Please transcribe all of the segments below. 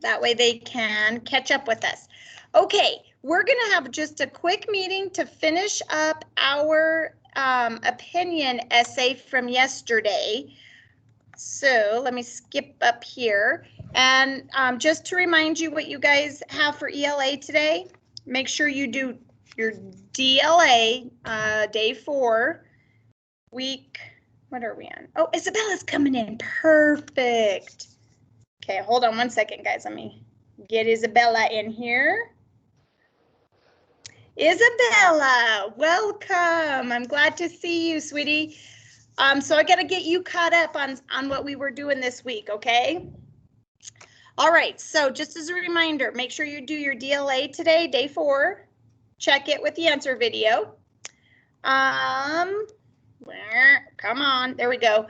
That way they can catch up with us. Okay, we're going to have just a quick meeting to finish up our opinion essay from yesterday. So let me skip up here. And just to remind you what you guys have for ELA today, make sure you do your DLA day 4, week, what are we on? Oh, Isabella's coming in, perfect. Okay, hold on one second, guys. Let me get Isabella in here. Isabella, welcome. I'm glad to see you, sweetie. So I got to get you caught up on what we were doing this week, okay? All right, so just as a reminder, make sure you do your DLA today, day 4. Check it with the answer video. Come on, there we go.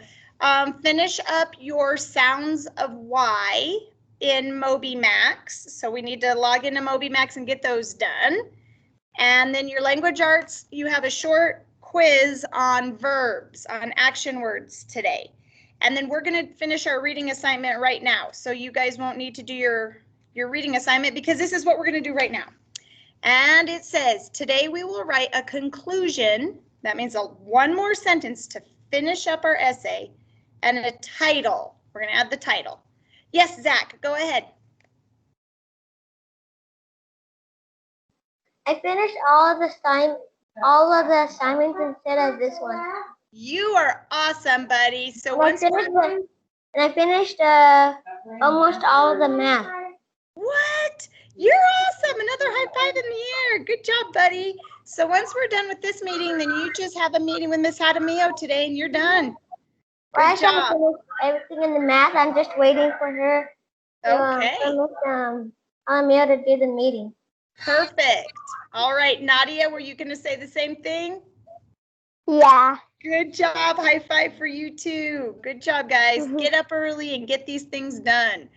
Finish up your sounds of Y in MobyMax. So we need to log into MobyMax and get those done. And then your language arts, you have a short quiz on verbs, on action words today. And then we're going to finish our reading assignment right now. So you guys won't need to do your reading assignment because this is what we're going to do right now. And it says, today we will write a conclusion. That means one more sentence to finish up our essay and a title. We're going to add the title. Yes, Zach, go ahead. I finished all of the assignments instead of this one. You are awesome, buddy. So I finished almost all of the math. What? You're awesome. Another high five in the air. Good job, buddy. So once we're done with this meeting, then you just have a meeting with Miss Hadamio today and you're done. Good job. I finished everything in the math. I'm just waiting for her for Miss Hadamio to do the meeting. Perfect. All right, Nadia, were you going to say the same thing? Yeah. Good job. High five for you too. Good job, guys. Get up early and get these things done.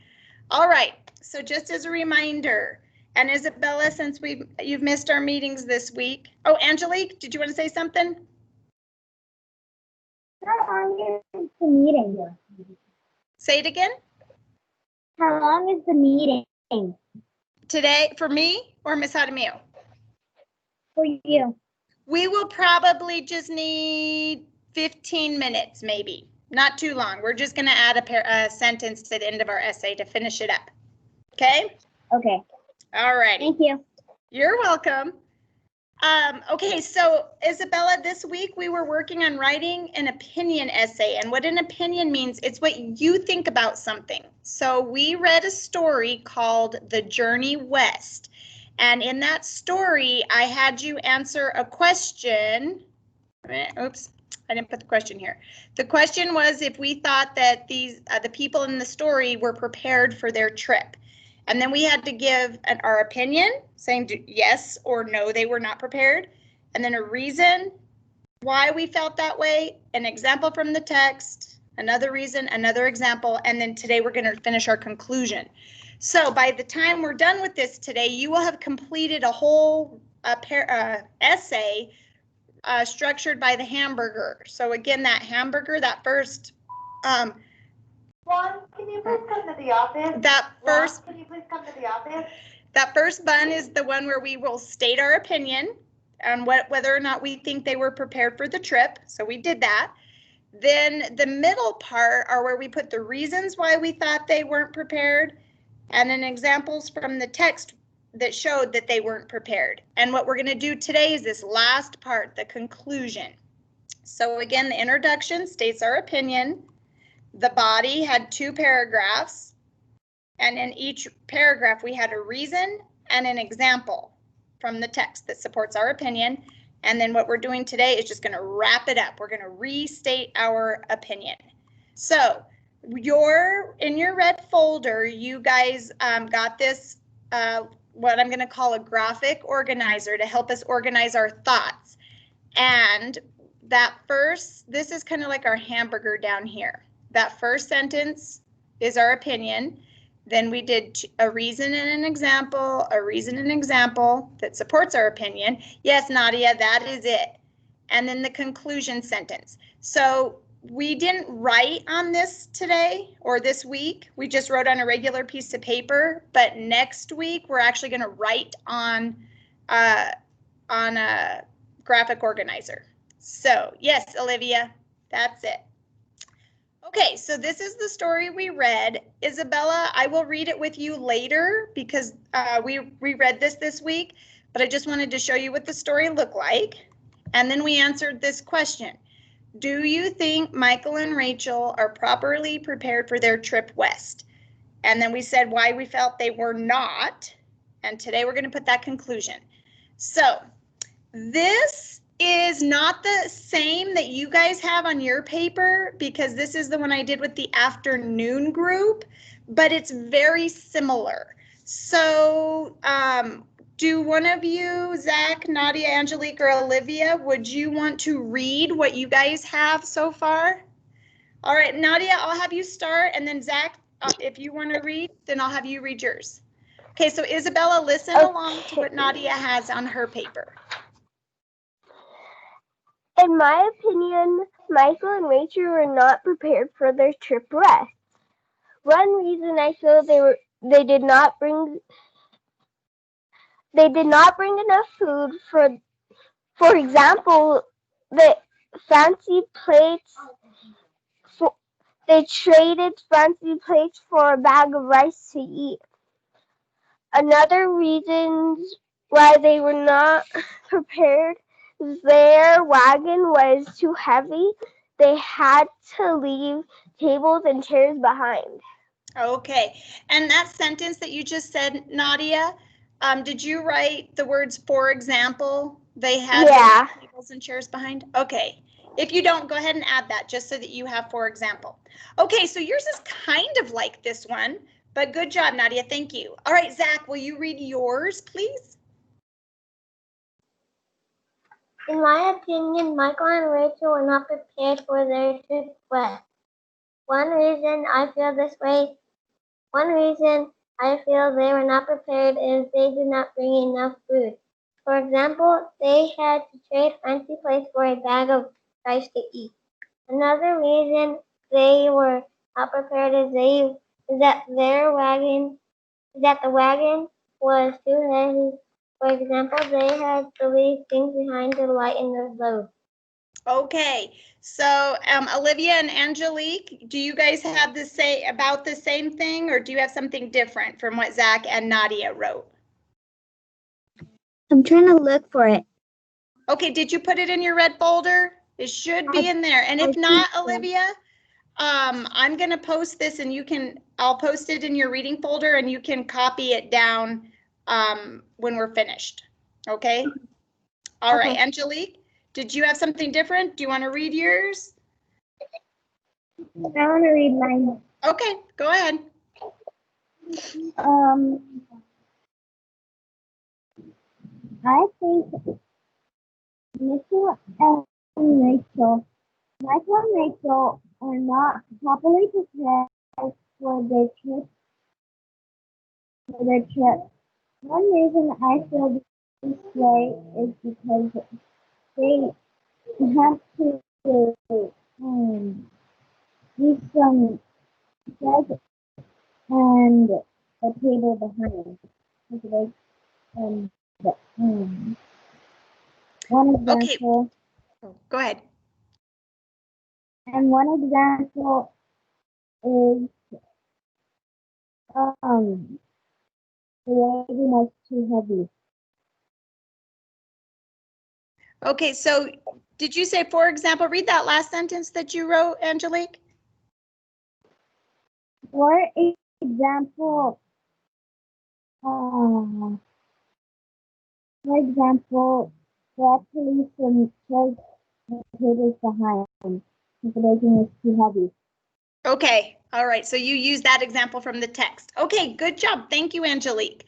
All right. So just as a reminder, and Isabella, since you've missed our meetings this week. Oh, Angelique, did you want to say something? How long is the meeting? Say it again. How long is the meeting? Today, for me or Miss Hadamio? For you. We will probably just need 15 minutes, maybe. Not too long. We're just going to add a sentence to the end of our essay to finish it up. Okay? Okay. All right. Thank you. You're welcome. Okay, so Isabella, this week we were working on writing an opinion essay. And what an opinion means, it's what you think about something. So we read a story called The Journey West. And in that story, I had you answer a question. Oops, I didn't put the question here. The question was if we thought that the people in the story were prepared for their trip. And then we had to give our opinion, saying yes or no, they were not prepared. And then a reason why we felt that way, an example from the text, another reason, another example, and then today we're going to finish our conclusion. So by the time we're done with this today, you will have completed a whole essay structured by the hamburger. So again, that hamburger, that first Ron, can you please come to the office? Can you please come to the office? That first bun is the one where we will state our opinion on whether or not we think they were prepared for the trip. So we did that. Then the middle part are where we put the reasons why we thought they weren't prepared and then examples from the text that showed that they weren't prepared. And what we're going to do today is this last part, the conclusion. So again, the introduction states our opinion. The body had 2 paragraphs, and in each paragraph we had a reason and an example from the text that supports our opinion. And then what we're doing today is just going to wrap it up. We're going to restate our opinion. So in your red folder, you guys got this, what I'm going to call a graphic organizer to help us organize our thoughts. And this is kind of like our hamburger down here. That first sentence is our opinion. Then we did a reason and an example, that supports our opinion. Yes, Nadia, that is it. And then the conclusion sentence. So we didn't write on this today or this week. We just wrote on a regular piece of paper, but next week we're actually going to write on a graphic organizer. So yes, Olivia, that's it. Okay, so this is the story we read. Isabella, I will read it with you later because we reread this week, but I just wanted to show you what the story looked like. And then we answered this question. Do you think Michael and Rachel are properly prepared for their trip west? And then we said why we felt they were not. And today we're going to put that conclusion. So this is not the same that you guys have on your paper because this is the one I did with the afternoon group, but it's very similar. So do one of you, Zach, Nadia, Angelique, or Olivia, would you want to read what you guys have so far? All right, Nadia, I'll have you start, and then Zach, if you want to read, then I'll have you read yours. Okay, so Isabella, listen along to what Nadia has on her paper. In my opinion, Michael and Rachel were not prepared for their trip west. One reason I feel they did not bring enough food. For example, the fancy plates. They traded fancy plates for a bag of rice to eat. Another reason why they were not prepared, their wagon was too heavy. They had to leave tables and chairs behind. Okay, and that sentence that you just said, Nadia, did you write the words, for example, they had tables and chairs behind? Okay, if you don't, go ahead and add that just so that you have, for example. Okay, so yours is kind of like this one, but good job, Nadia, thank you. All right, Zach, will you read yours, please? In my opinion, Michael and Rachel were not prepared for their trip west. One reason I feel they were not prepared is they did not bring enough food. For example, they had to trade fancy plates for a bag of rice to eat. Another reason they were not prepared is that the wagon was too heavy. For example, they had to leave things behind to lighten the load. Okay, so Olivia and Angelique, do you guys have to say about the same thing, or do you have something different from what Zach and Nadia wrote? I'm trying to look for it. Okay, did you put it in your red folder? It should be in there. And if not, Olivia, I'm going to post this and I'll post it in your reading folder and you can copy it down when we're finished. Okay? All right, Angelique, did you have something different? Do you want to read yours? I want to read mine. Okay, go ahead. I think Michael and Rachel are not properly prepared for their trip. One reason I feel this way is because they have to leave some chairs and a table behind. One example. Okay. Go ahead. And one example is the wagon was too heavy. Okay, so did you say, for example, read that last sentence that you wrote, Angelique? For example, they had to leave some chairs and tables behind because the wagon was too heavy. Okay, all right, so you use that example from the text. Okay, good job. Thank you, Angelique.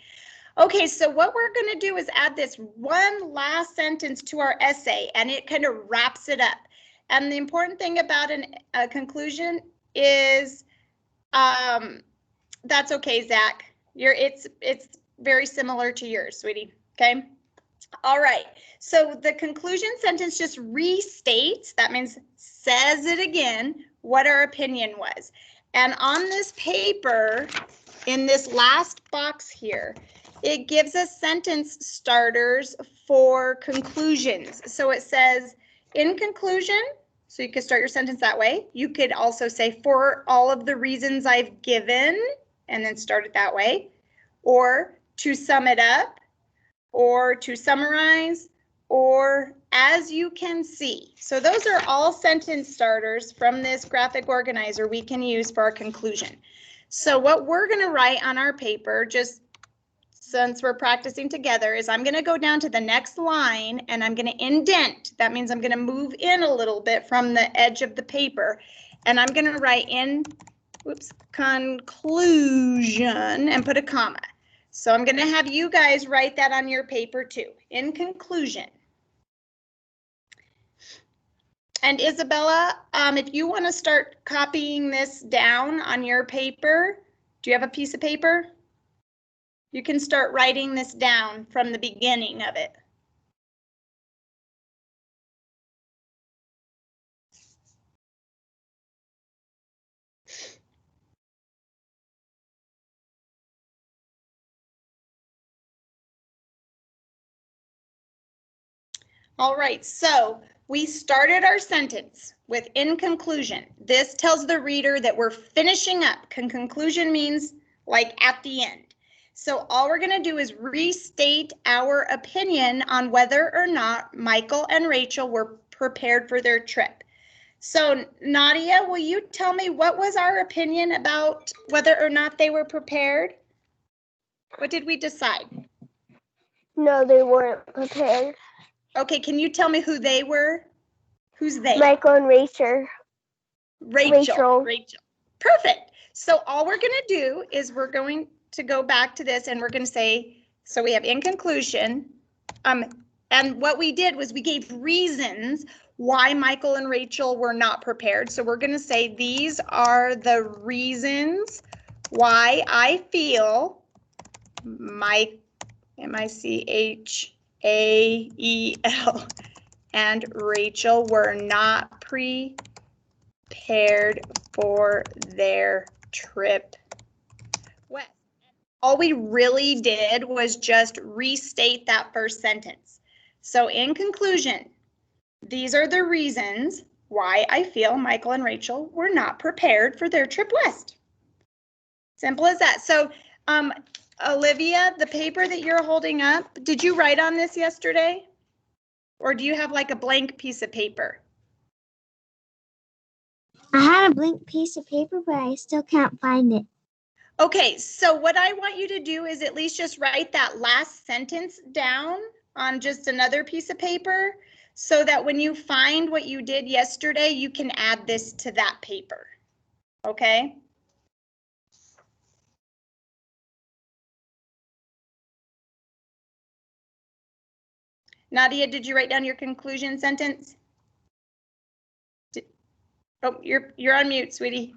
Okay, so what we're going to do is add this one last sentence to our essay, and it kind of wraps it up. And the important thing about a conclusion is, that's okay, Zach. It's very similar to yours, sweetie. Okay. All right, so the conclusion sentence just restates, that means says it again, what our opinion was. And on this paper, in this last box here, it gives us sentence starters for conclusions. So it says, in conclusion, so you could start your sentence that way. You could also say, for all of the reasons I've given, and then start it that way. Or to sum it up, or to summarize, or as you can see. So those are all sentence starters from this graphic organizer we can use for our conclusion. So what we're going to write on our paper, just since we're practicing together, is I'm going to go down to the next line and I'm going to indent. That means I'm going to move in a little bit from the edge of the paper, and I'm going to write in, conclusion, and put a comma. So I'm going to have you guys write that on your paper too. In conclusion. And Isabella, if you want to start copying this down on your paper, do you have a piece of paper? You can start writing this down from the beginning of it. All right, so we started our sentence with in conclusion. This tells the reader that we're finishing up. Conclusion means like at the end. So all we're going to do is restate our opinion on whether or not Michael and Rachel were prepared for their trip. So Nadia, will you tell me what was our opinion about whether or not they were prepared? What did we decide? No, they weren't prepared. Okay, can you tell me who they were? Who's they? Michael and Rachel. Rachel. Perfect. So all we're going to do is we're going to go back to this and we're going to say, so we have in conclusion, and what we did was we gave reasons why Michael and Rachel were not prepared. So we're going to say these are the reasons why I feel Michael and Rachel were not prepared for their trip west. All we really did was just restate that first sentence. So in conclusion, these are the reasons why I feel Michael and Rachel were not prepared for their trip west. Simple as that. So Olivia, the paper that you're holding up, did you write on this yesterday? Or do you have like a blank piece of paper? I had a blank piece of paper, but I still can't find it. Okay, so what I want you to do is at least just write that last sentence down on just another piece of paper so that when you find what you did yesterday, you can add this to that paper. Okay? Nadia, did you write down your conclusion sentence? Oh, you're on mute, sweetie.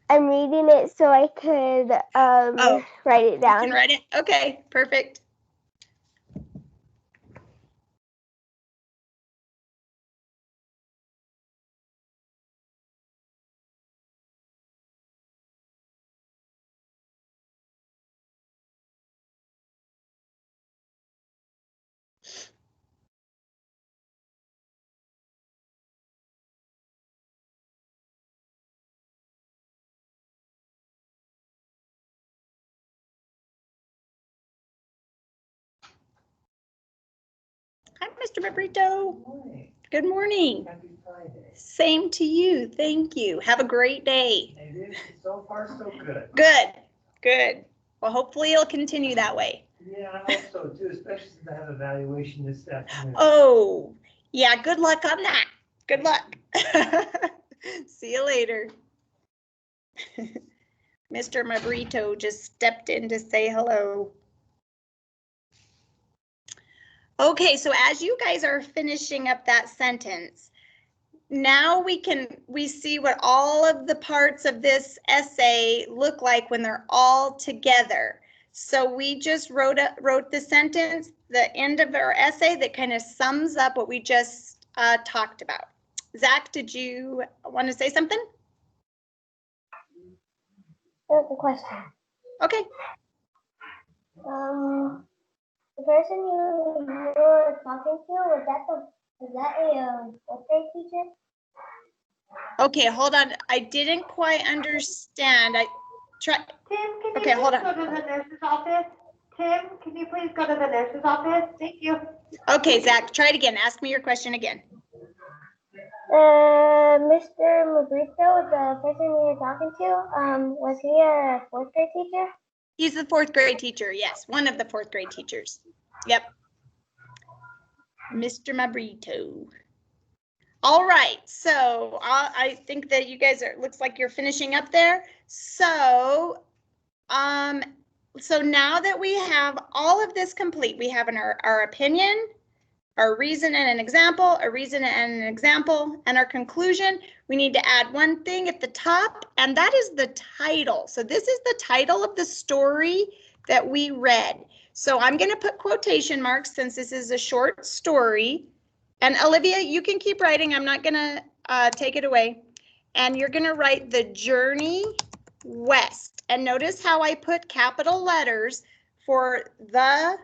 I'm reading it so I could write it down. You can write it? Okay, perfect. Hi, Mr. Mabrito. Good morning. Good morning. Happy Friday. Same to you. Thank you. Have a great day. It is so far so good. Good. Good. Well, hopefully it'll continue that way. Yeah, I hope so too, especially since I have evaluation this afternoon. Oh, yeah. Good luck on that. Good luck. See you later. Mr. Mabrito just stepped in to say hello. Okay, so as you guys are finishing up that sentence, now we see what all of the parts of this essay look like when they're all together. So we just wrote the sentence, the end of our essay that kind of sums up what we just talked about. Zach, did you want to say something? That's a question. Okay. The person you were talking to, was that a fourth grade teacher? Okay, hold on. I didn't quite understand. Tim, can Okay, you hold please on. go to the nurse's office? Tim, can you please go to the nurse's office? Thank you. Okay, Zach, try it again. Ask me your question again. Mr. Mabrito, the person you were talking to, was he a fourth grade teacher? He's the fourth grade teacher. Yes, one of the fourth grade teachers. Yep. Mr. Mabrito. All right, so I think that you guys looks like you're finishing up there. So, so now that we have all of this complete, we have our opinion, our reason and an example, a reason and an example, and our conclusion. We need to add one thing at the top, and that is the title. So this is the title of the story that we read. So I'm going to put quotation marks since this is a short story. And Olivia, you can keep writing. I'm not going to take it away. And you're going to write the journey west. And notice how I put capital letters for the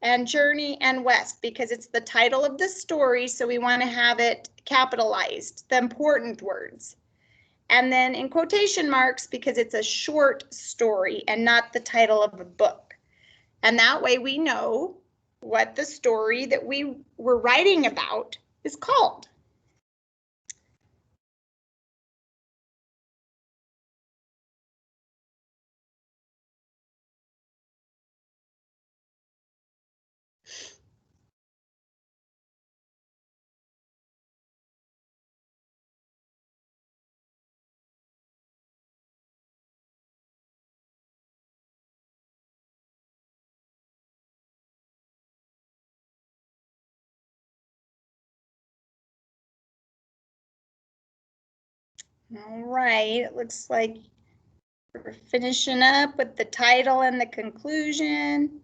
and journey and west because it's the title of the story. So we want to have it capitalized, the important words. And then in quotation marks because it's a short story and not the title of a book. And that way we know what the story that we were writing about is called. All right, it looks like we're finishing up with the title and the conclusion.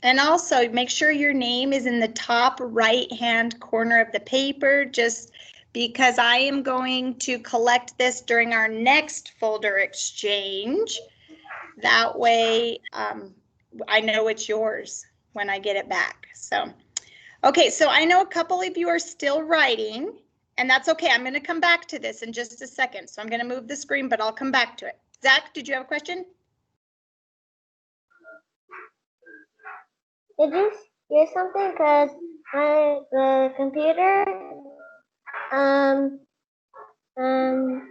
And also make sure your name is in the top right-hand corner of the paper, just because I am going to collect this during our next folder exchange. That way I know it's yours when I get it back. So, okay, so I know a couple of you are still writing, and that's okay. I'm going to come back to this in just a second. So I'm going to move the screen, but I'll come back to it. Zach, did you have a question? Did you hear something? Because the computer,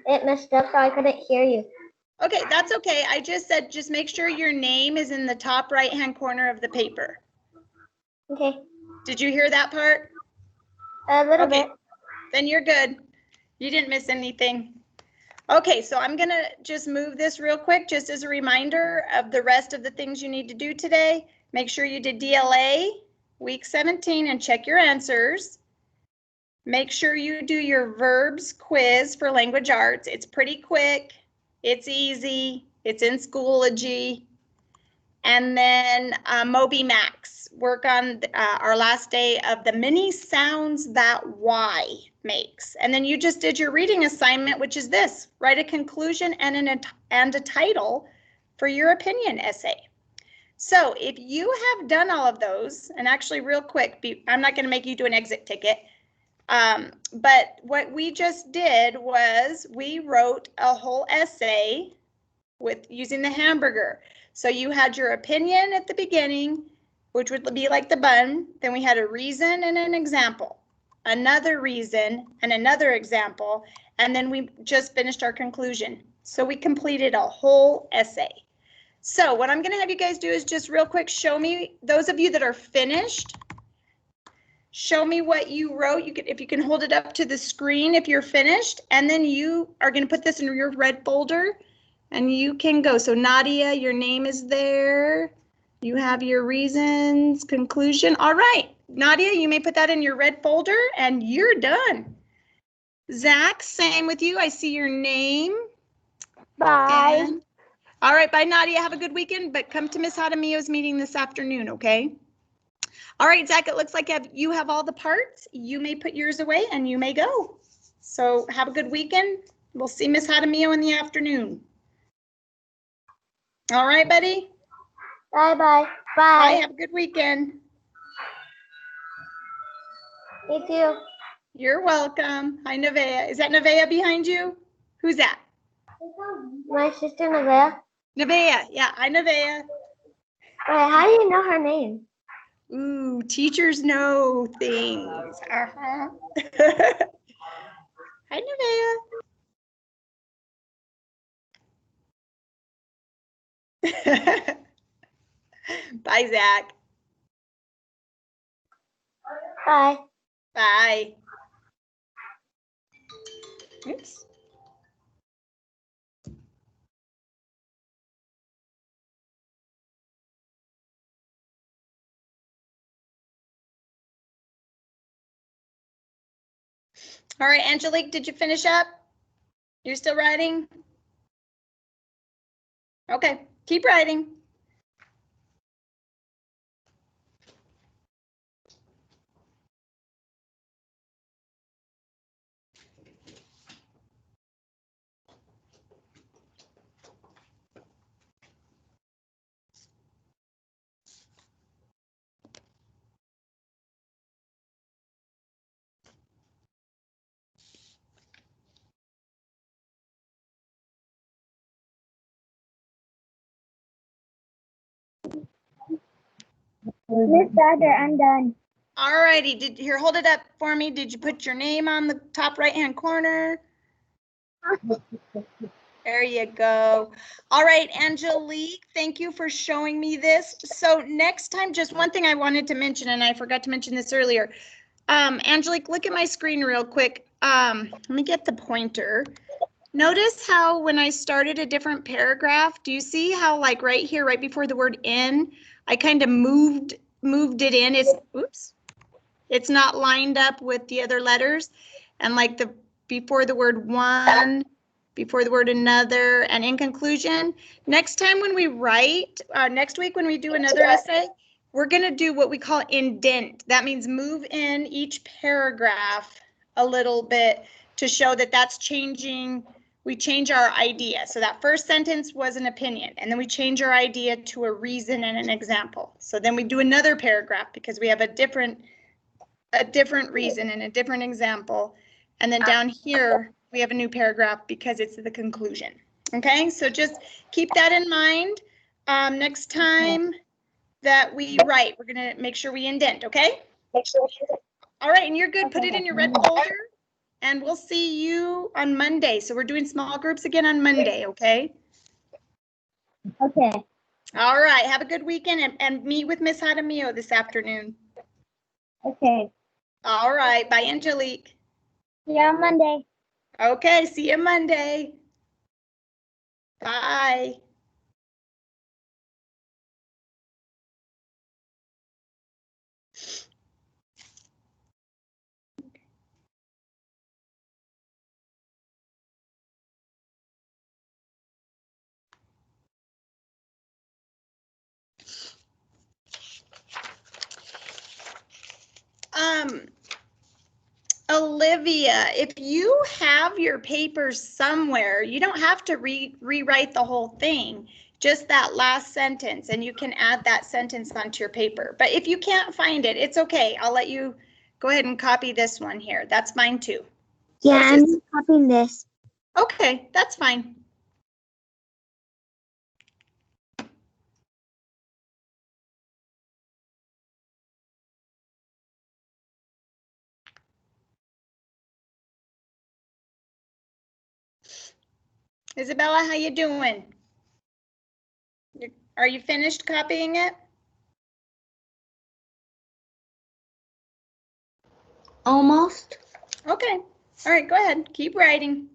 it messed up, so I couldn't hear you. Okay, that's okay. I just said just make sure your name is in the top right-hand corner of the paper. Okay. Did you hear that part? A little bit. Then you're good. You didn't miss anything. Okay, so I'm gonna just move this real quick, just as a reminder of the rest of the things you need to do today. Make sure you did DLA week 17 and check your answers. Make sure you do your verbs quiz for language arts. It's pretty quick. It's easy. It's in Schoology. And then Moby Max. Work on our last day of the many sounds that Y makes. And then you just did your reading assignment, which is this. Write a conclusion and a title for your opinion essay. So if you have done all of those, and actually real quick, I'm not going to make you do an exit ticket. But what we just did was we wrote a whole essay with using the hamburger. So you had your opinion at the beginning, which would be like the bun. Then we had a reason and an example, another reason and another example, and then we just finished our conclusion. So we completed a whole essay. So what I'm going to have you guys do is just real quick show me, those of you that are finished, show me what you wrote. You could, if you can hold it up to the screen if you're finished, and then you are going to put this in your red folder and you can go. So Nadia, your name is there. You have your reasons, conclusion. All right, Nadia, you may put that in your red folder and you're done. Zach, same with you. I see your name Bye. And, all right, bye, Nadia. Have a good weekend, but come to Miss Hadamio's meeting this afternoon, okay? All right, Zach, it looks like you have all the parts. You may put yours away and you may go. So have a good weekend. We'll see Miss Hadamio in the afternoon. All right, buddy? Bye bye. Bye, Bye. have a good weekend. You too. You're welcome. Hi, Nevaeh. Is that Nevaeh behind you? Who's that? My sister Nevaeh. Nevaeh. Yeah, hi, Nevaeh. Wait, how do you know her name? Ooh, teachers know things. Uh-huh. Hi, Nevaeh. Bye, Zach. Bye. Bye. Oops. All right, Angelique, did you finish up? You're still writing? Okay, keep writing. Miss Dodger, I'm done. All righty, here, hold it up for me. Did you put your name on the top right-hand corner? There you go. All right, Angelique, thank you for showing me this. So next time, just one thing I wanted to mention, and I forgot to mention this earlier. Angelique, look at my screen real quick. Let me get the pointer. Notice how when I started a different paragraph, do you see how like right here, right before the word in, I kind of moved it in. Oops. It's not lined up with the other letters. And like before the word one, before the word another, and in conclusion, next time when we write, next week when we do another essay, we're going to do what we call indent. That means move in each paragraph a little bit to show that that's changing. We change our idea. So that first sentence was an opinion, and then we change our idea to a reason and an example. So then we do another paragraph because we have a different reason and a different example. And then down here, we have a new paragraph because it's the conclusion. Okay, so just keep that in mind. Next time that we write, we're gonna make sure we indent, okay? All right, and you're good, put it in your red folder and we'll see you on Monday. So we're doing small groups again on Monday, okay? Okay. All right, have a good weekend and meet with Miss Hadamio this afternoon. Okay. All right, bye, Angelique. See you on Monday. Okay, see you Monday. Bye. Olivia, if you have your papers somewhere, you don't have to rewrite the whole thing, just that last sentence, and you can add that sentence onto your paper. But if you can't find it, it's okay. I'll let you go ahead and copy this one here. That's mine too. Yeah, I'm copying this. Okay, that's fine. Isabella, how you doing? Are you finished copying it? Almost. Okay. All right, go ahead. Keep writing.